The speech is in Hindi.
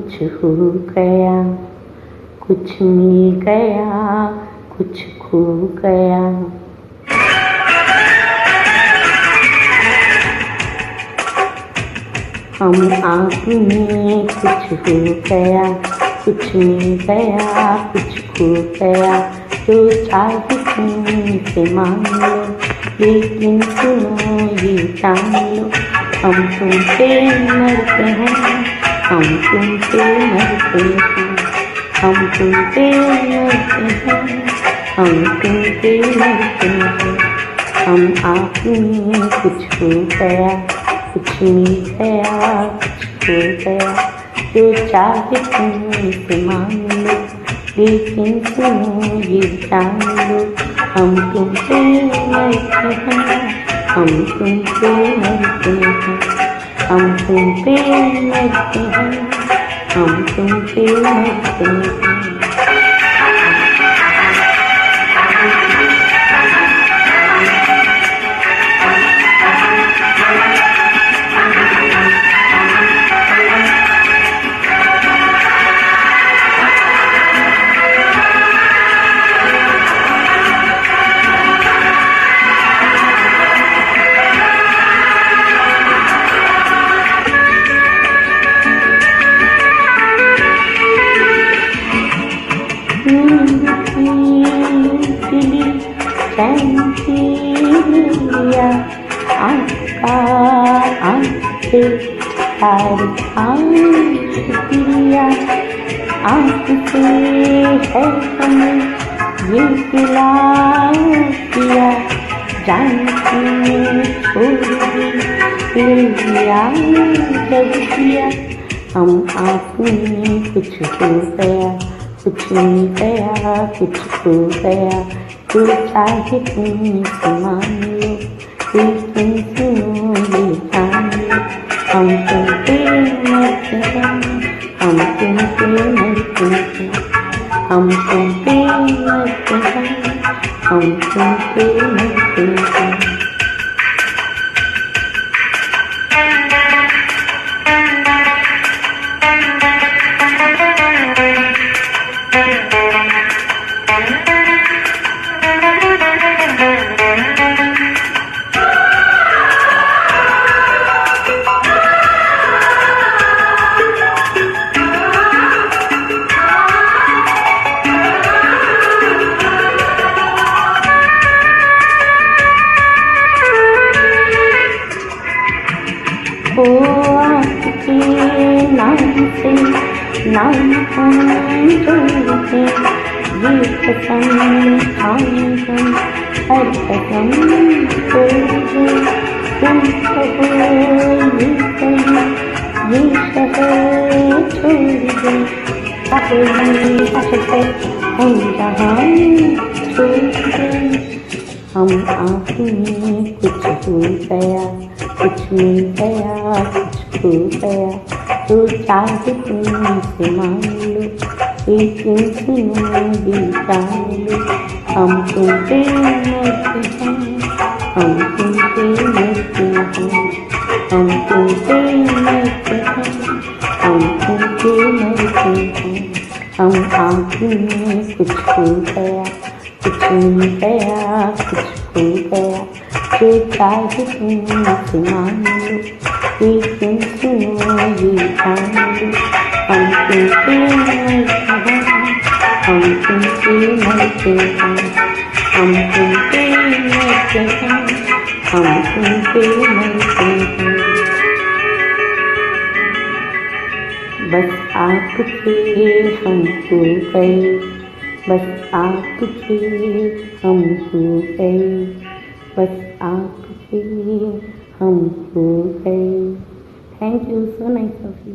कुछ हो गया, कुछ मिल गया, कुछ खो गया। हम आप में कुछ हो गया, कुछ मिल गया, कुछ खो गया। जो चाहे तुमसे मांग लो, लेकिन सुनो ये जान लो, हम तुम पे मरते हैं, हम तुम पे मरते हैं, हम तुम पे मरते हैं, हम तुम पे मरते हैं। हम आप में कुछ हो गया, कुछ मिल गया, कुछ हो गया। जो चाहे तुमसे मांग लो, लेकिन सुनो ये जान लो, हम तुम पे मरते हैं, हम तुम पे मरते हैं, हम तुम पे मरते हैं, हम तुम पे मरते हैं। लिया आपका आपसे प्यार था शुक्रिया, आपसे है हमें ये सिला किया, जान के छोड़ दी ले लिया जब किया। हम आप में कुछ हो गया, कुछ मिल गया, कुछ खो गया। जो चाहे तुमसे मांग लो, लेकिन सुनो ये जान लो, हम तुम पे मरते हैं, हम तुम पे मरते हैं, हम तुम पे मरते हैं, हम तुम पे मरते हैं। ओ आपके नाम से नाम हम जोड़ते, ये कसम खाएं हम हर कसम तोड़े। तुम कहो ये कहीं ये शहर छोड़ दे, अपनी हसरत हम जहाँ छोड़ दे। हम आप में कुछ हो गया, कुछ मिल गया, कुछ खो गया। जो चाहे तुमसे मांग लो, लेकिन सुनो ये जान लो, हम तुम पे मरते हैं, हम तुम पे मरते हैं, हम तुम पे मरते हैं, हम तुम पे मरते हैं। हम आप में कुछ हो गया, कुछ मिल गया, कुछ खो गया। जो चाहे तुमसे मांग लो, लेकिन सुनो ये जान लो, हम तुम पे मरते हैं, हम तुम पे मरते हैं, हम तुम पे मरते हैं, हम तुम पे मरते हैं। बस आपके हम खो गए, बस आपके हम खो गए, बस आपके हम खो गए। Thank you, so nice of you.